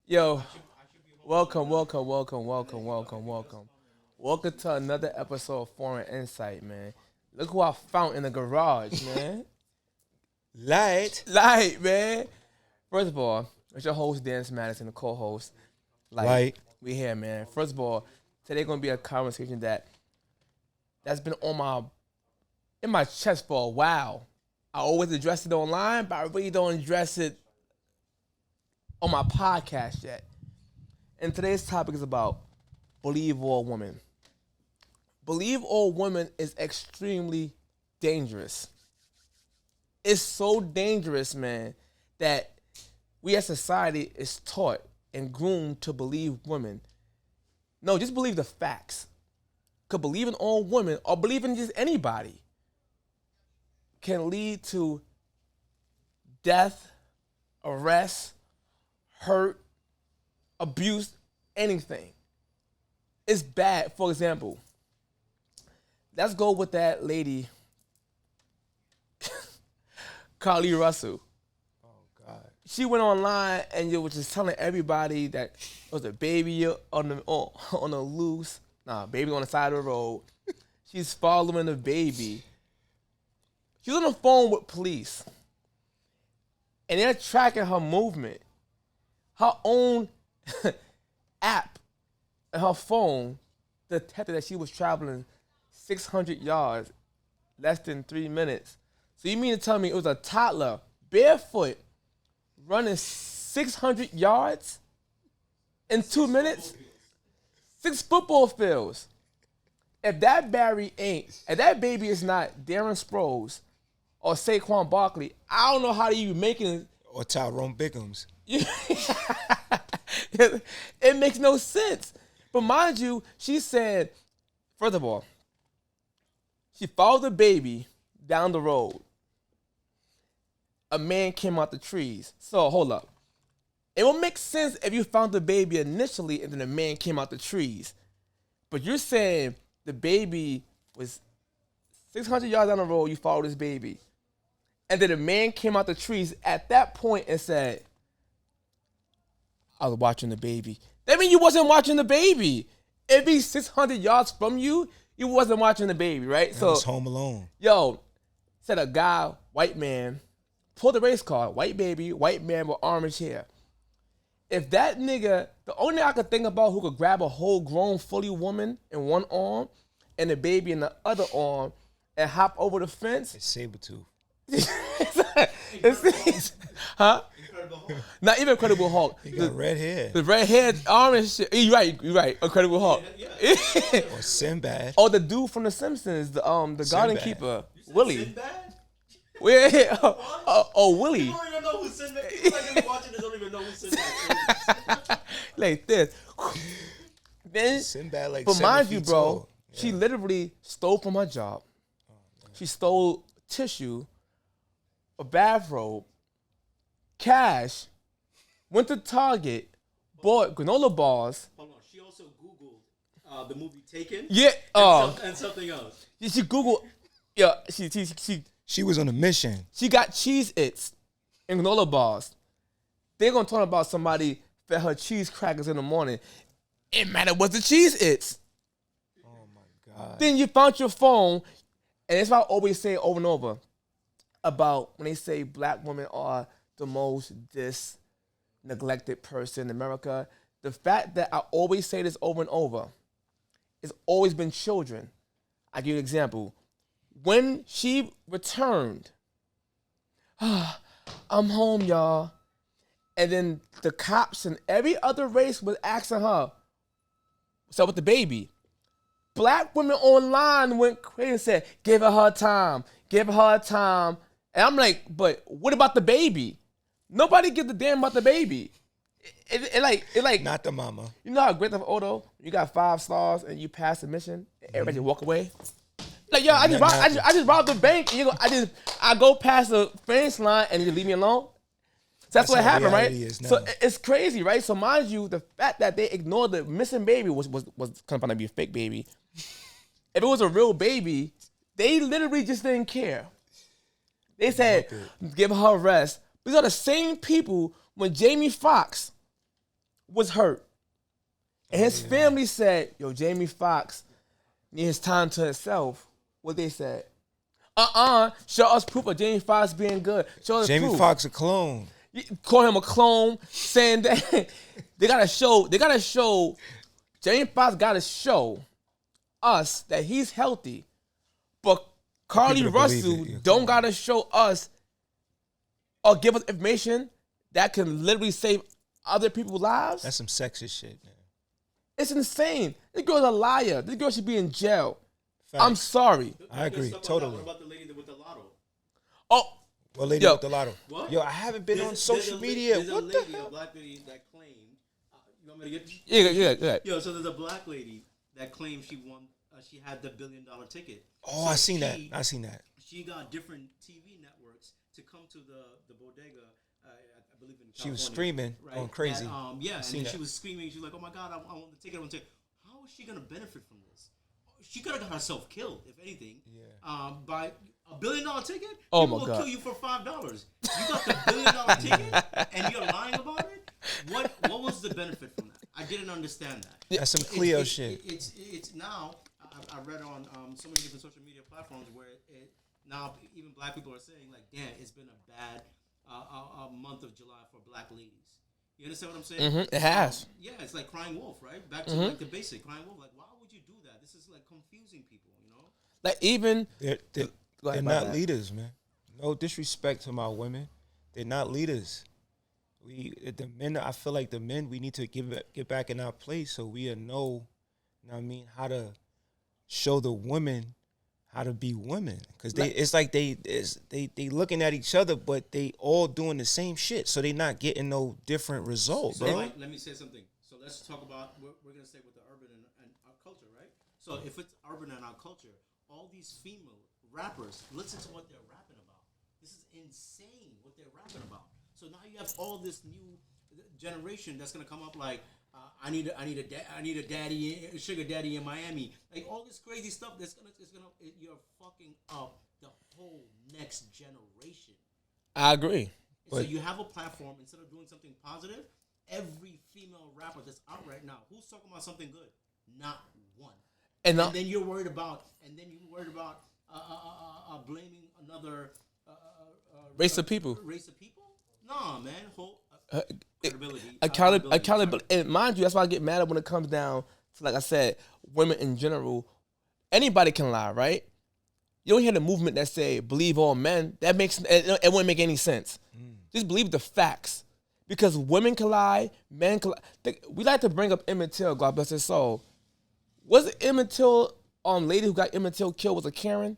Yo, welcome. Welcome to another episode of Foreign Insight, man. Look who I found in the garage, man. Light. Light, man. First of all, it's your host, Dan Madison, the co-host. Light. We here, man. First of all, today gonna be a conversation that's been in my chest for a while. I always address it online, but I really don't address it on my podcast yet. And today's topic is about believe all women. Believe all women is extremely dangerous. It's so dangerous, man, that we as society is taught and groomed to believe women. No, just believe the facts. Because believing all women or believing just anybody can lead to death, arrest, hurt, abuse, anything. It's bad. For example, let's go with that lady, Carly Russell. Oh God. She went online and you was just telling everybody that it was a baby on the loose. Nah, baby on the side of the road. She's following the baby. She's on the phone with police. And they're tracking her movement. Her own app and her phone detected that she was traveling 600 yards, less than 3 minutes. So you mean to tell me it was a toddler, barefoot, running 600 yards in 2 minutes? 6 football fields. If that baby is not Darren Sproles or Saquon Barkley, I don't know how you making it. Or Tyrone Biggums. It makes no sense. But mind you, she said, first of all, she followed the baby down the road. A man came out the trees. So hold up. It will make sense if you found the baby initially and then the man came out the trees. But you're saying the baby was 600 yards down the road, you followed this baby. And then the man came out the trees at that point and said, I was watching the baby. That means you wasn't watching the baby. If he's 600 yards from you, you wasn't watching the baby, right? So it's Home Alone. Yo, said a guy, white man, pulled the race car, white baby, white man with orange hair. If that nigga, the only thing I could think about who could grab a whole grown, fully woman in one arm and the baby in the other arm and hop over the fence. It's Sabretooth. Huh? Not even Incredible Hulk. He got red hair. The red hair, orange shit. You're right. Incredible Hulk. Or Sinbad. Oh, the dude from The Simpsons, the garden Sinbad. keeper, Willie. Sinbad? Yeah, Willie. You don't even know who Sinbad is. People like watching this don't even know who Sinbad is. Like this. Then, Sinbad like but 7 mind you, feet bro, tall. she literally stole from her job. She stole tissue, a bathrobe, cash, went to Target, bought granola bars. Hold on. She also Googled the movie Taken. Yeah, And something else. she Googled. Yeah, She was on a mission. she got Cheez-Its and granola bars. They're gonna talk about somebody fed her cheese crackers in the morning. It matter what the Cheez-Its. Oh my God. Then you found your phone, and that's why I always say over and over about when they say black women are the most neglected person in America. The fact that I always say this over and over, it's always been children. I give you an example. When she returned, I'm home, y'all. And then the cops and every other race was asking her, what's up with the baby? Black women online went crazy and said, give her time. And I'm like, but what about the baby? Nobody gives a damn about the baby. It like Not the mama. you know how Grand Theft Auto, you got 5 stars and you pass the mission, everybody just walk away. Like yo, I just robbed the bank. And I go past the finish line and you leave me alone. So that's what how happened, right? reality is now. So it's crazy, right? So mind you, the fact that they ignored the missing baby was kind of to be a fake baby. If it was a real baby, they literally just didn't care. They said, give her a rest. These are the same people when Jamie Foxx was hurt. And his family said, yo, Jamie Foxx needs time to himself. What they said? Show us proof of Jamie Foxx being good. Show us Jamie proof. Foxx a clone. Call him a clone, saying that they gotta show Jamie Foxx gotta show us that he's healthy. But Carly people to believe Russell it, yeah. don't gotta show us or give us information that can literally save other people's lives. That's some sexist shit, man. It's insane. This girl's a liar. This girl should be in jail. Facts. I'm sorry. I agree, Stuff like that. totally. What about the lady with the lotto? Oh, Well, lady Yo. with the lotto. What? Yo, I haven't been on There's social a media. There's What a the lady, hell? a black lady that claimed. You want me to get? yeah. Yo, so there's a black lady that claimed she won. She had the $1 billion ticket. Oh, So I seen that. she- I seen that. She got different TV networks to come to the bodega. I believe in California. She was screaming, Right. going crazy. That, yeah, and seen then she that. was screaming. She was like, "Oh my God, I want the ticket! I want the ticket." How is she gonna benefit from this? She could have got herself killed, if anything. Yeah. By $1 billion ticket. Oh People my will God. kill you for $5. You got the $1 billion ticket, and you're lying about it. What was the benefit from that? I didn't understand that. That's some Cleo shit. It's now. I read on so many different social media platforms where now even black people are saying like, damn, it's been a bad month of July for black ladies. You understand what I'm saying? It has. Yeah, it's like crying wolf, right? Back to like the basic crying wolf. Like, why would you do that? This is like confusing people, you know? Like even They're Go ahead, they're my not bad. leaders, man. No disrespect to my women. They're not leaders. The men, I feel like the men, we need to get back in our place so we know, you know what I mean, how to show the women how to be women. Because it's like they looking at each other, but they all doing the same shit. So they not getting no different result, So bro. like, let me say something. So let's talk about, we're going to stay with the urban and our culture, right? So if it's urban and our culture, all these female rappers, listen to what they're rapping about. This is insane what they're rapping about. So now you have all this new generation that's going to come up like, I need a daddy, sugar daddy in Miami. Like all this crazy stuff you're fucking up the whole next generation. I agree. So you have a platform, instead of doing something positive, every female rapper that's out right now, who's talking about something good? Not one. And And then you're worried about, blaming another race of people. Race of people? Nah, man. Credibility. Accountability. And mind you, that's why I get mad at when it comes down to, like I said, women in general. Anybody can lie, right? You don't hear the movement that say believe all men. That makes it wouldn't make any sense. Just believe the facts, because women can lie, men can lie. We like to bring up Emmett Till, God bless his soul. Was it Emmett Till, lady who got Emmett Till killed was a Karen,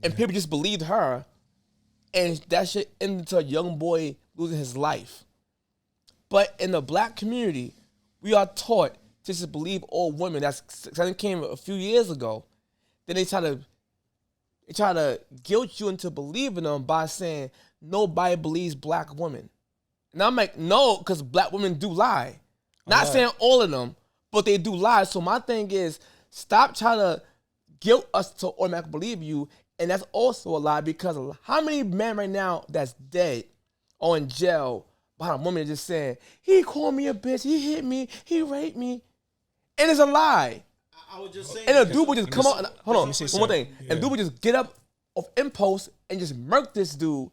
and people just believed her, and that shit ended to a young boy losing his life. But in the black community, we are taught to just believe all women. That came a few years ago. Then they try to guilt you into believing them by saying nobody believes black women. And I'm like, no, because black women do lie. Not saying all of them, but they do lie. So my thing is, stop trying to guilt us to automatically believe you. And that's also a lie, because how many men right now that's dead or in jail behind a woman just saying, he called me a bitch, he hit me, he raped me. And it's a lie. I was just saying. And a dude would just come out, hold on, me say one more thing. something. And dude would just get up off impulse and just murk this dude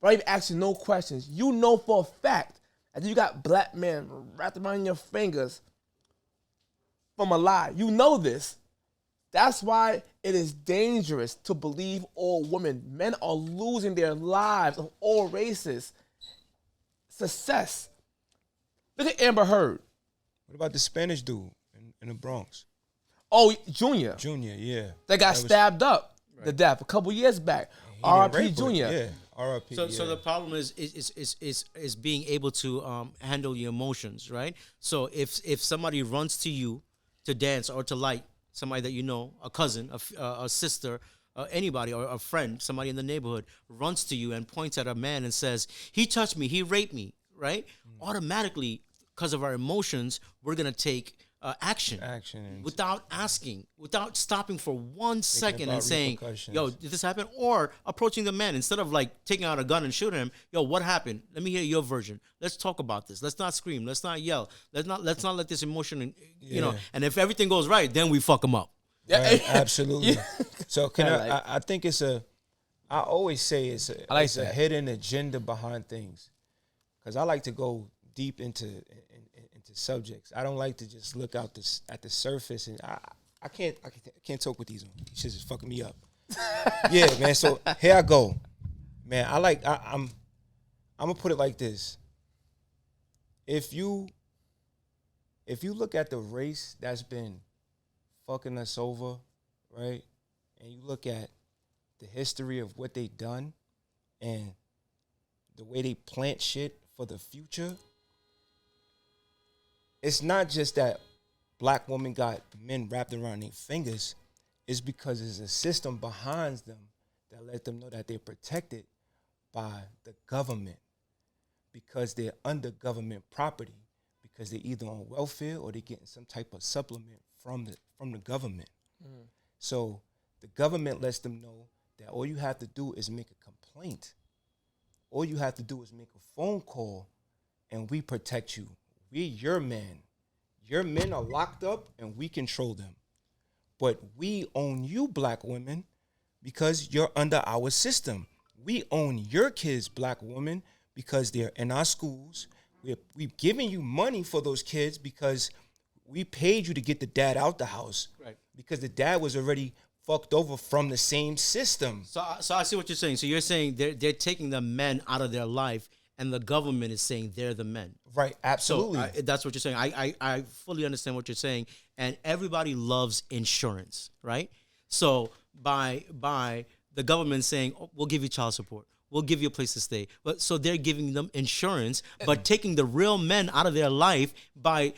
without even asking no questions. You know for a fact that you got black men wrapped around your fingers from a lie. You know this. That's why it is dangerous to believe all women. Men are losing their lives of all races. Success. Look at Amber Heard. What about the Spanish dude in the Bronx? Oh, Junior. Junior, yeah. That got was- stabbed up to death a couple years back. He didn't R.I.P. rape her. Junior. Yeah, R.I.P. So the problem is being able to handle your emotions, right? So if somebody runs to you to dance or to light, somebody that you know, a cousin, a sister, anybody, or a friend, somebody in the neighborhood runs to you and points at a man and says, he touched me, he raped me, right? Automatically, because of our emotions, we're gonna take action. Action. Without asking, without stopping for 1 second and about saying, repercussions. "Yo, did this happen?" Or approaching the man instead of like taking out a gun and shooting him. "Yo, what happened? Let me hear your version. Let's talk about this. Let's not scream. Let's not yell. Let's not let this emotion, you know. Yeah. And if everything goes right, then we fuck him up." Right, absolutely. Yeah. So can Yeah, like- I think it's a. I always say it's a, I like it's a that. hidden agenda behind things, because I like to go deep into subjects. I don't like to just look out at the surface, and I can't talk with these on. These shit is fucking me up. Yeah, man. So here I go, man. I'm gonna put it like this. If you look at the race that's been fucking us over, right, and you look at the history of what they done and the way they plant shit for the future, it's not just that black women got men wrapped around their fingers. It's because there's a system behind them that let them know that they're protected by the government, because they're under government property, because they're either on welfare or they're getting some type of supplement from the government. So the government lets them know that all you have to do is make a complaint. All you have to do is make a phone call, and we protect you. We're your men. Your men are locked up, and we control them. But we own you, black women, because you're under our system. We own your kids, black women, because they're in our schools. We've given you money for those kids because we paid you to get the dad out the house. Right. Because the dad was already fucked over from the same system. So I see what you're saying. So you're saying they're taking the men out of their life, and the government is saying they're the men. Right, absolutely. So that's what you're saying. I fully understand what you're saying. And everybody loves insurance, right? So by the government saying, "Oh, we'll give you child support, we'll give you a place to stay," but so they're giving them insurance, but taking the real men out of their life by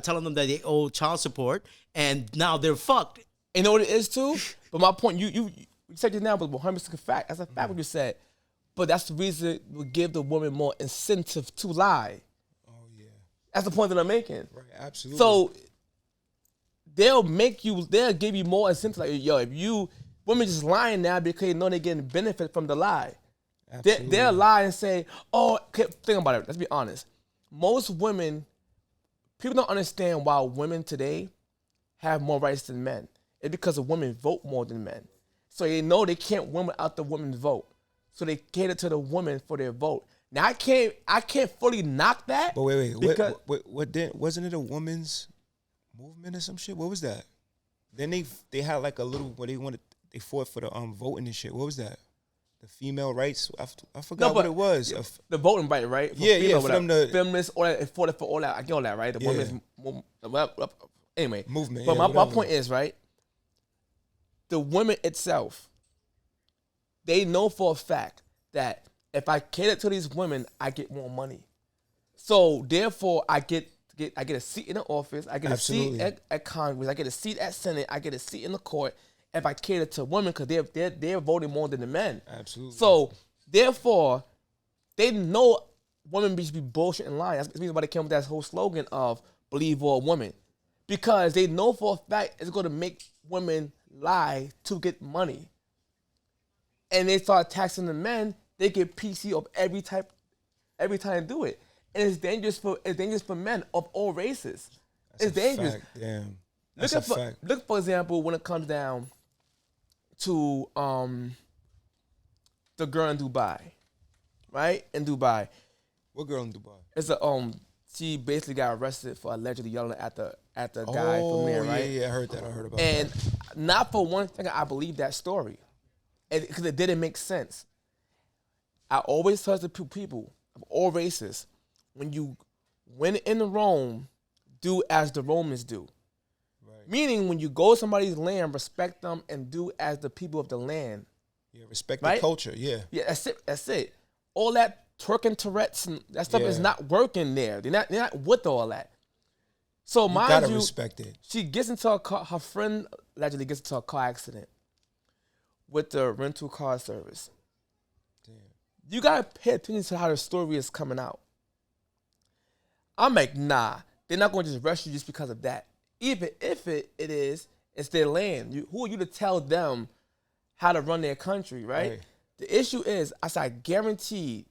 telling them that they owe child support, and now they're fucked. You know what it is too? But my point, you said it now, but 100% fact. That's a fact what you said. But that's the reason we give the woman more incentive to lie. Oh, yeah. That's the point that I'm making. Right, absolutely. So they'll give you more incentive. Like, yo, if women just lying now because they know they're getting benefit from the lie. Absolutely. They'll lie and say, oh, think about it. Let's be honest. Most women, people don't understand why women today have more rights than men. It's because the women vote more than men. So they know they can't win without the women's vote. So they cater to the women for their vote. Now I can't fully knock that. But wait. Because What then? Wasn't it a women's movement or some shit? What was that? Then they had like a little where they fought for the voting and shit. What was that? The female rights. I forgot what it was. the voting right, right? For Yeah, female, for them to- feminists, all that, for all that. I get all that, right? The Yeah. women's anyway Movement, But yeah, my whatever. point is, right? The women itself, they know for a fact that if I cater to these women, I get more money. So therefore, I get a seat in the office. I get Absolutely. a seat at Congress. I get a seat at Senate. I get a seat in the court. If I cater to women, because they're voting more than the men. Absolutely. So therefore, they know women should be bullshit and lying. That's the reason why they came up with that whole slogan of "Believe all women," because they know for a fact it's going to make women lie to get money. And they start taxing the men. They get PC of every time they do it, and it's dangerous for men of all races. It's dangerous. Fact. Damn. That's a fact. Look, for example, when it comes down to the girl in Dubai, right? In Dubai, What girl in Dubai? it's she basically got arrested for allegedly yelling at the guy from there, right? Yeah, I heard that. I heard about And that. not for one thing, I believe that story, because it didn't make sense. I always tell the people of all races, when you win in Rome, do as the Romans do. Right. Meaning, when you go to somebody's land, respect them and do as the people of the land. Yeah, respect Right? the culture. Yeah. Yeah, that's it. All that twerking Tourette's and that stuff is Yeah. not working there. They're not with all that. So You mind gotta you, respect it. she gets into a car, her friend allegedly gets into a car accident with the rental car service. Damn. You gotta pay attention to how the story is coming out. I'm like, nah, they're not going to just rush you just because of that. Even if it's their land. Who are you to tell them how to run their country, right? Right. The issue is, I said, I guarantee